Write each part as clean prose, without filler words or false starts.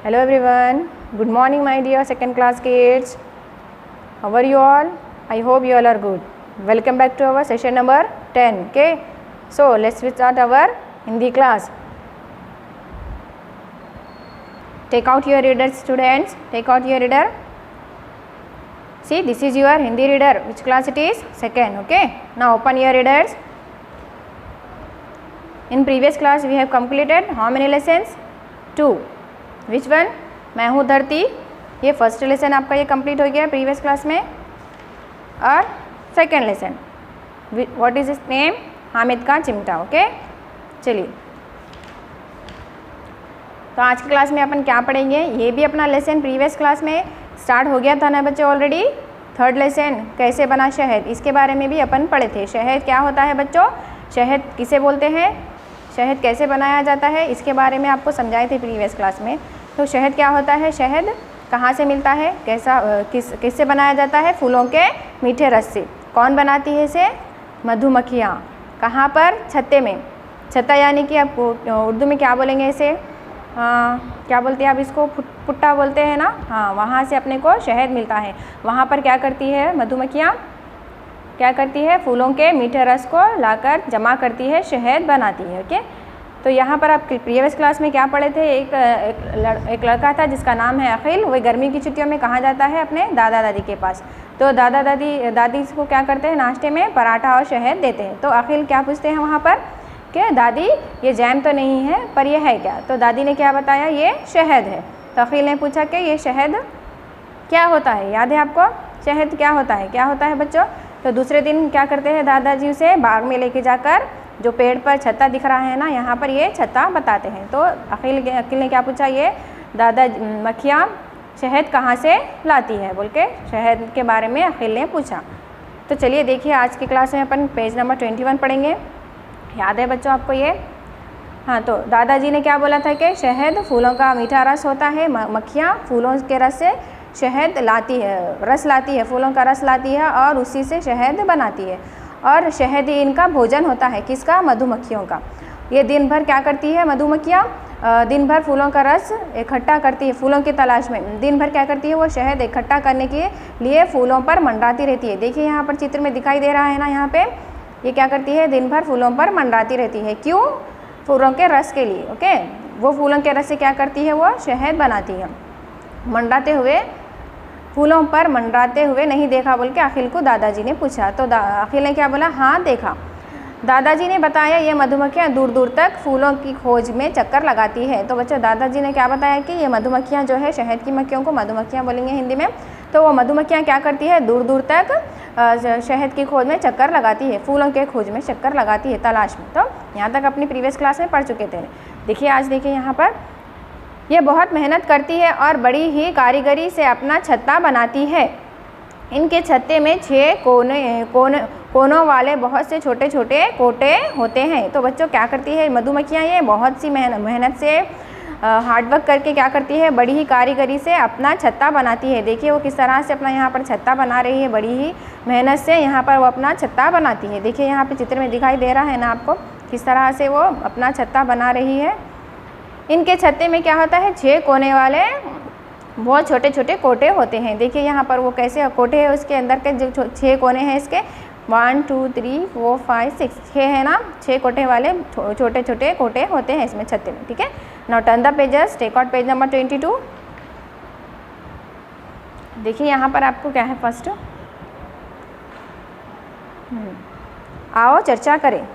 Hello everyone, good morning my dear second class kids. How are you all? I hope you all are good. Welcome back to our session number 10. Okay, so let's start our Hindi class. Take out your reader students, take out your reader. See, this is your Hindi reader. Which class it is? Second. Okay, now open your readers. In previous class we have completed how many lessons? 2. Which one? मैं हूँ धरती. ये first lesson आपका ये complete हो गया previous class में. और सेकेंड लेसन व्हाट इज इस नेम? हामिद का चिमटा. ओके, चलिए तो आज की क्लास में अपन क्या पढ़ेंगे? ये भी अपना लेसन प्रीवियस क्लास में स्टार्ट हो गया था ना बच्चों ऑलरेडी. थर्ड लेसन कैसे बना शहद, इसके बारे में भी अपन पढ़े थे. शहद क्या होता है बच्चों, शहद किसे बोलते हैं, शहद कैसे बनाया जाता है, इसके बारे में आपको समझाए थे प्रीवियस क्लास में. तो शहद क्या होता है, शहद कहाँ से मिलता है, कैसा किससे बनाया जाता है? फूलों के मीठे रस से. कौन बनाती है इसे? मधुमक्खियाँ. कहाँ पर? छत्ते में. छत्ता यानी कि आपको उर्दू में क्या बोलेंगे इसे? क्या बोलते हैं आप इसको? पुट्टा बोलते हैं ना. हाँ, वहाँ से अपने को शहद मिलता है. वहाँ पर क्या करती है मधुमक्खियाँ? क्या करती है? फूलों के मीठे रस को लाकर जमा करती है, शहद बनाती है. ओके, तो यहाँ पर आप प्रीवियस क्लास में क्या पढ़े थे? एक लड़का था जिसका नाम है अखिल. वही गर्मी की छुट्टियों में कहाँ जाता है? अपने दादा दादी के पास. तो दादा दादी इसको क्या करते हैं? नाश्ते में पराठा और शहद देते हैं. तो अखिल क्या पूछते हैं वहाँ पर कि दादी ये जैम तो नहीं है पर यह है क्या? तो दादी ने क्या बताया? ये शहद है. तो अखिल ने पूछा कि ये शहद क्या होता है? याद है आपको शहद क्या होता है? क्या होता है बच्चों? तो दूसरे दिन क्या करते हैं दादाजी उसे बाग में लेके जाकर, जो पेड़ पर छत्ता दिख रहा है ना, यहाँ पर ये छत्ता बताते हैं. तो अखिल ने क्या पूछा? ये दादा मक्खियाँ शहद कहाँ से लाती है बोल के शहद के बारे में अखिल ने पूछा. तो चलिए देखिए आज की क्लास में अपन पेज नंबर 21 पढ़ेंगे. याद है बच्चों आपको ये? हाँ, तो दादाजी ने क्या बोला था कि शहद फूलों का मीठा रस होता है. मक्खियाँ फूलों के रस से शहद लाती है, रस लाती है, फूलों का रस लाती है और उसी से शहद बनाती है. और शहद ही इनका भोजन होता है. किसका? मधुमक्खियों का. ये दिन भर क्या करती है मधुमक्खियाँ? दिन भर फूलों का रस इकट्ठा करती है. फूलों की तलाश में दिन भर क्या करती है? वो शहद इकट्ठा करने के लिए फूलों पर मंडराती रहती है. देखिए यहाँ पर चित्र में दिखाई दे रहा है ना, यहाँ पे ये क्या करती है? दिन भर फूलों पर मंडराती रहती है. क्यों? फूलों के रस के लिए. ओके, वो फूलों के रस से क्या करती है? वो शहद बनाती है. मंडराते हुए, फूलों पर मंडराते हुए नहीं देखा बोल के अखिल को दादाजी ने पूछा. तो अखिल ने क्या बोला? हाँ देखा. दादाजी ने बताया ये मधुमक्खियाँ दूर दूर तक फूलों की खोज में चक्कर लगाती है. तो बच्चों दादाजी ने क्या बताया कि ये मधुमक्खियाँ जो है, शहद की मक्खियों को मधुमक्खियाँ बोलेंगे हिंदी में. तो वो मधुमक्खियाँ क्या करती है? दूर दूर तक शहद की खोज में चक्कर लगाती है, फूलों के खोज में चक्कर लगाती है, तलाश में. तो यहाँ तक अपनी प्रीवियस क्लास में पढ़ चुके थे. देखिए आज देखिए यहाँ पर ये बहुत मेहनत करती है और बड़ी ही कारीगरी से अपना छत्ता बनाती है. इनके छत्ते में 6 कोनों वाले बहुत से छोटे छोटे कोटे होते हैं. तो बच्चों क्या करती है मधुमक्खियाँ? ये बहुत सी मेहनत से हार्डवर्क करके क्या करती है? बड़ी ही कारीगरी से अपना छत्ता बनाती है. देखिए वो किस तरह से अपना यहाँ पर छत्ता बना रही है. बड़ी ही मेहनत से यहाँ पर वो अपना छत्ता बनाती है. देखिए यहाँ पर चित्र में दिखाई दे रहा है ना आपको, किस तरह से वो अपना छत्ता बना रही है. इनके छत्ते में क्या होता है? 6 कोने वाले बहुत छोटे छोटे कोटे होते हैं. देखिए यहाँ पर वो कैसे कोटे हैं, उसके अंदर के जो 6 कोने हैं इसके 1 2 3 4 5 6 6 है ना. 6 कोटे वाले छोटे छोटे कोटे होते हैं इसमें छत्ते में. ठीक है, now turn the pages, take out page number 22. देखिए यहाँ पर आपको क्या है? फर्स्ट आओ चर्चा करें.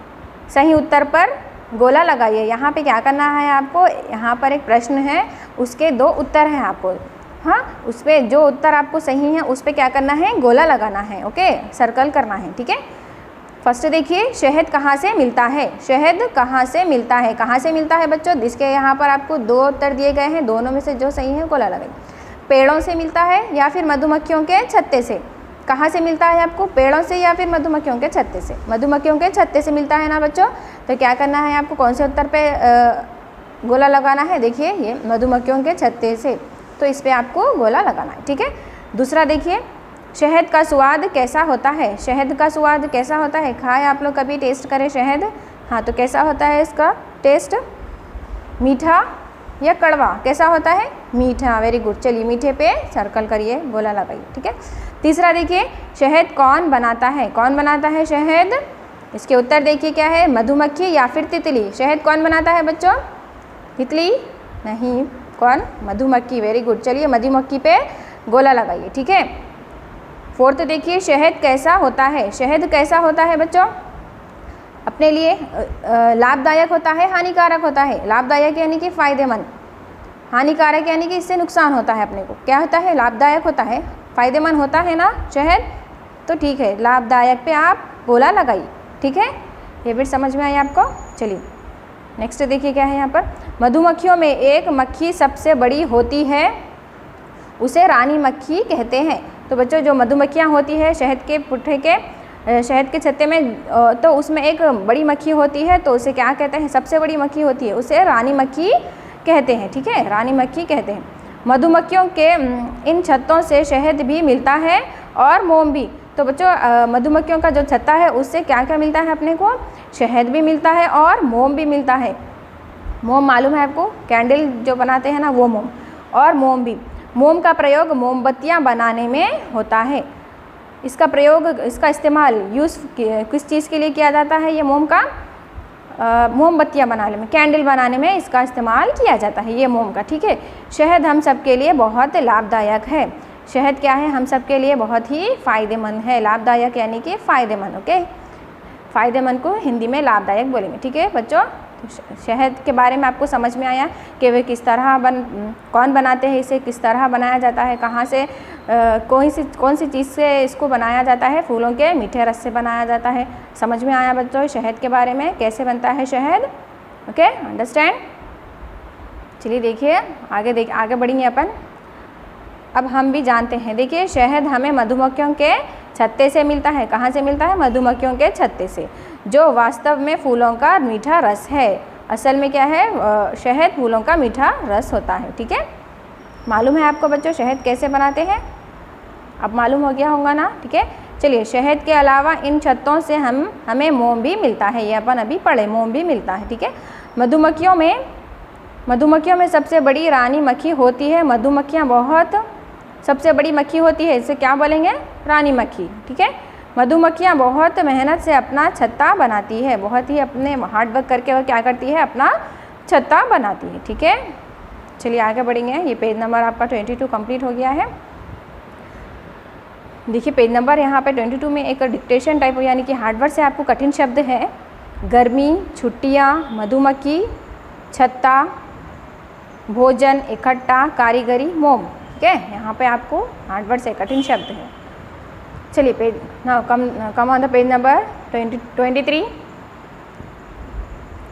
सही उत्तर पर गोला लगाइए. यहाँ पे क्या करना है आपको? यहाँ पर एक प्रश्न है, उसके 2 उत्तर हैं आपको. हाँ, उस पर जो उत्तर आपको सही है उस पर क्या करना है? गोला लगाना है. ओके, सर्कल करना है. ठीक है, फर्स्ट देखिए शहद कहाँ से मिलता है? शहद कहाँ से मिलता है? कहाँ से मिलता है बच्चों? इसके यहाँ पर आपको 2 उत्तर दिए गए हैं, दोनों में से जो सही है गोला लगाइए. पेड़ों से मिलता है या फिर मधुमक्खियों के छत्ते से? कहाँ से मिलता है आपको? पेड़ों से या फिर मधुमक्खियों के छत्ते से? मधुमक्खियों के छत्ते से मिलता है ना बच्चों. तो क्या करना है आपको? कौन से उत्तर पे गोला लगाना है? देखिए ये मधुमक्खियों के छत्ते से, तो इस पर आपको गोला लगाना है. ठीक है, दूसरा देखिए शहद का स्वाद कैसा होता है? शहद का स्वाद कैसा होता है? खाए आप लोग कभी? टेस्ट करें शहद. हाँ, तो कैसा होता है इसका टेस्ट? मीठा, या कड़वा? कैसा होता है? मीठा। Very good. चलिए मीठे पे सर्कल करिए, गोला लगाइए, ठीक है। तीसरा देखिए, शहद कौन बनाता है? कौन बनाता है शहद? इसके उत्तर देखिए क्या है, मधुमक्खी या फिर तितली? शहद कौन बनाता है बच्चों? तितली नहीं, कौन? मधुमक्खी। Very good. चलिए मधुमक्खी पे गोला लगाइए, ठीक है। फोर्थ देखिए, शहद कैसा होता है? शहद कैसा होता है बच्चों? अपने लिए लाभदायक होता है, हानिकारक होता है? लाभदायक यानी कि फ़ायदेमंद, हानिकारक यानी कि इससे नुकसान होता है अपने को। क्या होता है? लाभदायक होता है, फ़ायदेमंद होता है ना शहद, तो ठीक है, लाभदायक पे आप गोला लगाइए, ठीक है। ये भी समझ में आई आपको? चलिए नेक्स्ट देखिए क्या है यहाँ पर। मधुमक्खियों में एक मक्खी सबसे बड़ी होती है, उसे रानी मक्खी कहते हैं। तो बच्चों जो मधुमक्खियाँ होती है शहद के पुट्ठे के, शहद के छत्ते में, तो उसमें एक बड़ी मक्खी होती है, तो उसे क्या कहते हैं? सबसे बड़ी मक्खी होती है, उसे रानी मक्खी कहते हैं, ठीक है, रानी मक्खी कहते हैं। मधुमक्खियों के इन छत्तों से शहद भी मिलता है और मोम भी। तो बच्चों मधुमक्खियों का जो छत्ता है उससे क्या क्या मिलता है अपने को? शहद भी मिलता है और मोम भी मिलता है। मोम मालूम है आपको? कैंडल जो बनाते हैं ना, वो मोम, और मोम भी। मोम का प्रयोग मोमबत्तियाँ बनाने में होता है। इसका प्रयोग, इसका इस्तेमाल यूज़ किस चीज़ के लिए किया जाता है? ये मोम का मोमबत्तियाँ बनाने में, कैंडल बनाने में इसका इस्तेमाल किया जाता है, ये मोम का, ठीक है। शहद हम सब के लिए बहुत लाभदायक है। शहद क्या है? हम सब के लिए बहुत ही फ़ायदेमंद है। लाभदायक यानी कि फ़ायदेमंद, ओके। फ़ायदेमंद को हिंदी में लाभदायक बोलेंगे, ठीक है बच्चों। तो शहद के बारे में आपको समझ में आया कि वे किस तरह कौन बनाते हैं, इसे किस तरह बनाया जाता है, कहाँ से कौन सी चीज़ से इसको बनाया जाता है? फूलों के मीठे रस से बनाया जाता है। समझ में आया बच्चों शहद के बारे में, कैसे बनता है शहद? Okay, understand. चलिए देखिए आगे बढ़ेंगे अपन। अब हम भी जानते हैं, देखिए शहद हमें मधुमक्खियों के छत्ते से मिलता है। कहाँ से मिलता है? मधुमक्खियों के छत्ते से, जो वास्तव में फूलों का मीठा रस है। असल में क्या है? शहद फूलों का मीठा रस होता है, ठीक है। मालूम है आपको बच्चों शहद कैसे बनाते हैं? अब मालूम हो गया होगा ना, ठीक है। चलिए, शहद के अलावा इन छत्तों से हमें मोम भी मिलता है, ये अपन अभी पढ़े, मोम भी मिलता है, ठीक है। मधुमक्खियों में सबसे बड़ी रानी मक्खी होती है। मधुमक्खियाँ बहुत सबसे बड़ी मक्खी होती है, इसे क्या बोलेंगे? रानी मक्खी, ठीक है। मधुमक्खियाँ बहुत मेहनत से अपना छत्ता बनाती है, बहुत ही अपने हार्ड वर्क करके वो क्या करती है? अपना छत्ता बनाती है, ठीक है। चलिए आगे बढ़ेंगे। ये पेज नंबर आपका 22 कंप्लीट हो गया है। देखिए पेज नंबर यहाँ पे 22 में एक डिक्टेशन टाइप यानी कि हार्डवर्क से आपको कठिन शब्द है। गर्मी, छुट्टियाँ, मधुमक्खी, छत्ता, भोजन, इकट्ठा, कारीगरी, मोम, ठीक है। यहाँ पे आपको हार्डवर्क से कठिन शब्द है। चलिए पेज ना come on the page number 23।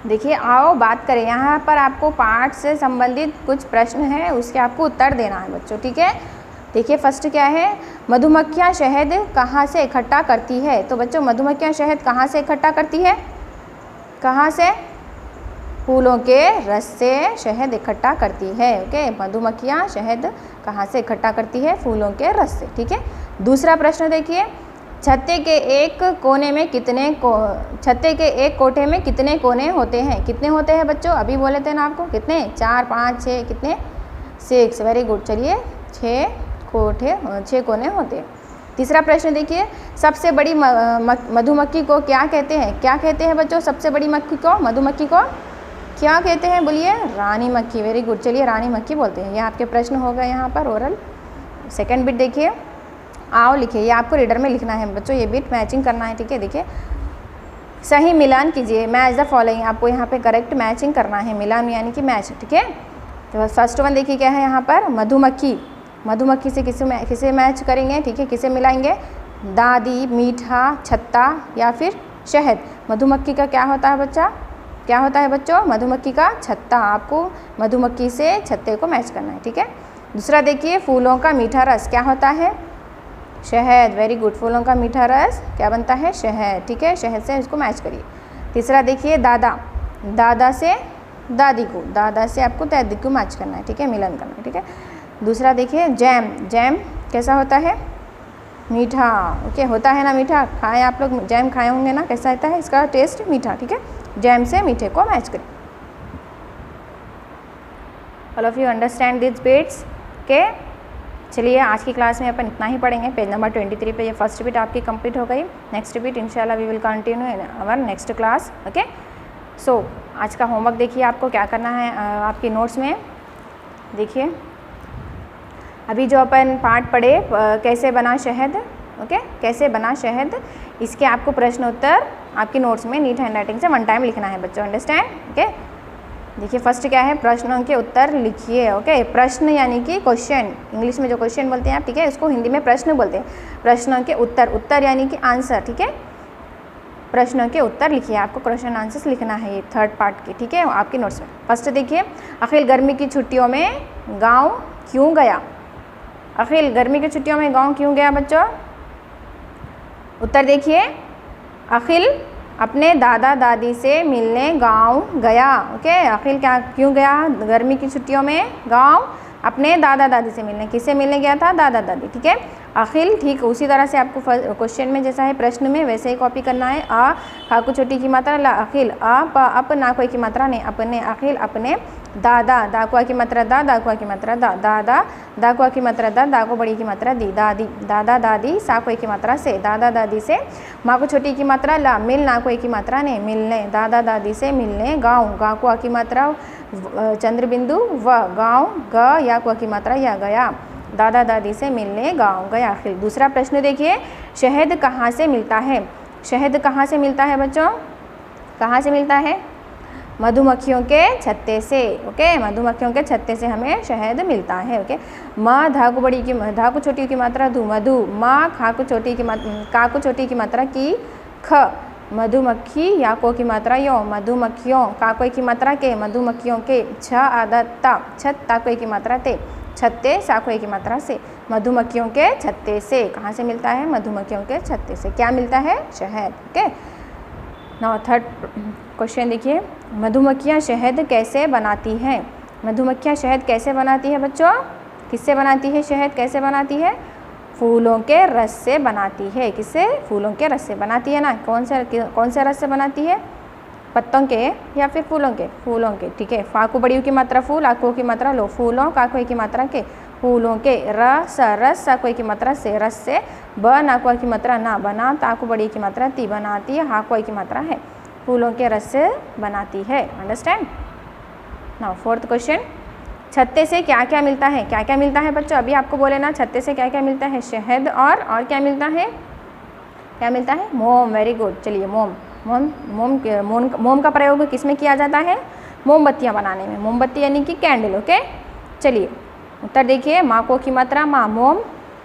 देखिए आओ बात करें, यहाँ पर आपको पाठ से संबंधित कुछ प्रश्न हैं, उसके आपको उत्तर देना है बच्चों, ठीक है। देखिए फर्स्ट क्या है? मधुमक्खियाँ शहद कहाँ से इकट्ठा करती है? तो बच्चों मधुमक्खियाँ शहद कहाँ से इकट्ठा करती है? कहाँ से? फूलों के रस से शहद इकट्ठा करती है, ओके। मधुमक्खियाँ शहद कहाँ से इकट्ठा करती है? फूलों के रस से, ठीक है। दूसरा प्रश्न देखिए, छत्ते के एक कोने में छत्ते के एक कोठे में कितने कोने होते हैं? कितने होते हैं बच्चों? अभी बोले थे ना आपको, कितने? 4, 5, 6, कितने? 6, वेरी गुड। चलिए 6 कोने होते हैं। तीसरा प्रश्न देखिए, सबसे बड़ी मधुमक्खी को क्या कहते हैं? क्या कहते हैं बच्चों सबसे बड़ी मधुमक्खी को क्या कहते हैं? बोलिए। रानी मक्खी, वेरी गुड। चलिए रानी मक्खी बोलते हैं। ये आपके प्रश्न हो गए यहाँ पर ओरल। सेकंड बिट देखिए, आओ लिखिए, ये आपको रीडर में लिखना है बच्चों, ये बिट मैचिंग करना है, ठीक है। देखिए सही मिलान कीजिए, मैच द फॉलोइंग, आपको यहाँ पे करेक्ट मैचिंग करना है, मिलान यानी कि मैच, ठीक है। तो फर्स्ट वन देखिए क्या है यहाँ पर? मधुमक्खी से किसे मैच करेंगे, ठीक है, किसे मिलाएंगे? दादी, मीठा, छत्ता या फिर शहद। मधुमक्खी का क्या होता है बच्चा? क्या होता है बच्चों? मधुमक्खी का छत्ता। आपको मधुमक्खी से छत्ते को मैच करना है, ठीक है। दूसरा देखिए, फूलों का मीठा रस क्या होता है? शहद, वेरी गुड। फूलों का मीठा रस क्या बनता है? शहद, ठीक है। शहद से इसको मैच करिए। तीसरा देखिए, दादा से दादी को, दादा से आपको दादी को मैच करना है, ठीक है, मिलन करना है, ठीक है। दूसरा देखिए, जैम कैसा होता है? मीठा, ओके, होता है ना मीठा। खाए आप लोग जैम खाए होंगे ना, कैसा रहता है इसका टेस्ट? मीठा, ठीक है। जैम से मीठे को मैच करें। All of you understand this bits? Okay, चलिए आज की क्लास में अपन इतना ही पढ़ेंगे। पेज नंबर 23 पे ये फर्स्ट बिट आपकी कंप्लीट हो गई। नेक्स्ट बिट इंशाल्लाह we will continue in our next class. Okay, so आज का होमवर्क देखिए, आपको क्या करना है आपकी नोट्स में देखिए। अभी जो अपन पार्ट पढ़े कैसे बना शहद, ओके, कैसे बना शहद, इसके आपको प्रश्न उत्तर आपकी नोट्स में नीट हैंड राइटिंग से 1 टाइम लिखना है बच्चों, अंडरस्टैंड? ओके, देखिए फर्स्ट क्या है, प्रश्नों के उत्तर लिखिए। ओके, प्रश्न यानी कि क्वेश्चन, इंग्लिश में जो क्वेश्चन बोलते हैं आप, ठीक है, उसको हिंदी में प्रश्न बोलते हैं। प्रश्नों के उत्तर, उत्तर यानी कि आंसर, ठीक है, प्रश्नों के उत्तर लिखिए। आपको क्वेश्चन आंसर्स लिखना है ये थर्ड पार्ट के, ठीक है, आपकी नोट्स में। फर्स्ट देखिए, अखिल गर्मी की छुट्टियों में गाँव क्यों गया? अखिल गर्मी की छुट्टियों में गाँव क्यों गया बच्चों? उत्तर देखिए, अखिल अपने दादा दादी से मिलने गांव गया। ओके, अखिल क्या क्यों गया गर्मी की छुट्टियों में गांव? अपने दादा दादी से मिलने। किससे मिलने गया था? दादा दादी, ठीक है। अखिल, ठीक उसी तरह से आपको क्वेश्चन में जैसा है प्रश्न में वैसे ही कॉपी करना है। आ खा को छोटी की मात्रा ला, अखिल आ प अप ना कोई की मात्रा नहीं, अपने, अखिल अपने दादा, दाकुआ की मात्रा दा, दाकुआ की मात्रा दा, दादा, दाकुआ की मात्रा दा, दाको बड़ी की मात्रा दी, दादी, दादा दादी सा कोई की मात्रा से, दादा दादी से, माँ को छोटी की मात्रा ला, मिल ना कोई की मात्रा ने, मिलने, दादा दादी से मिलने, गाँव, गा कुआ की मात्रा चंद्र बिंदु व, गाँव, ग या कुआ की मात्रा या, गया, दादा दादी से मिलने गाँव गया। फिर दूसरा प्रश्न देखिए, शहद कहाँ से मिलता है? शहद कहाँ से मिलता है बच्चों? कहाँ से मिलता है? मधुमक्खियों के छत्ते से। ओके, मधुमक्खियों के छत्ते से हमें शहद मिलता है। ओके, माँ धा को बड़ी की, धा को छोटी की मात्रा धू, मधु, माँ खा को छोटी की का को छोटी की मात्रा की, ख, मधुमक्खी, या को की मात्रा यो, मधुमक्खियों, का कोई की मात्रा के, मधुमक्खियों के, छ आदत ता, छत ता कोई की मात्रा ते, छत्ते सा कोई की मात्रा से, मधुमक्खियों के छत्ते से। कहाँ से मिलता है? मधुमक्खियों के छत्ते से। क्या मिलता है? शहद। ओके, नाउ थर्ड क्वेश्चन देखिए, मधुमक्खियाँ शहद कैसे बनाती हैं? मधुमक्खियाँ शहद कैसे बनाती है बच्चों? किससे बनाती है शहद? कैसे बनाती है? फूलों के रस से बनाती है। किससे? फूलों के रस से बनाती है ना। कौन से रस से बनाती है? पत्तों के या फिर फूलों के? फूलों के, ठीक है। फाकू बड़ी की मात्रा फूल, आको की मात्रा लो, फूलों, काकोई की मात्रा के, फूलों के, रस, रस साकोई की मात्रा से, रस से, ब नाकुआ की मात्रा ना, बना, ताकू बड़ी की मात्रा ती, बनाती है, हाकोई की मात्रा है, फूलों के रस से बनाती है, अंडरस्टैंड? नाउ फोर्थ क्वेश्चन, छत्ते से क्या क्या मिलता है? क्या क्या मिलता है बच्चों? अभी आपको बोले ना, छत्ते से क्या क्या मिलता है? शहद और क्या मिलता है? क्या मिलता है? मोम। Very good. चलिए, मोम, मोम, मोम, मोम का प्रयोग किस में किया जाता है? मोमबत्तियाँ बनाने में। मोमबत्ती यानी कि कैंडल। ओके, चलिए उत्तर देखिए, माँ को की मात्रा माँ, मोम,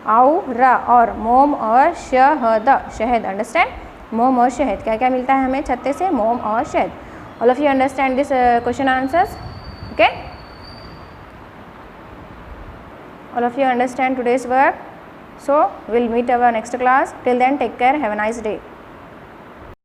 आउ र, और मोम और शहद, शहद, अंडरस्टैंड? मोम और शहद। क्या क्या मिलता है हमें छत्ते से? मोम और शहद। All of you understand this question answers? Okay, all of you understand today's work, so we'll meet our next class. Till then, take care, have a nice day.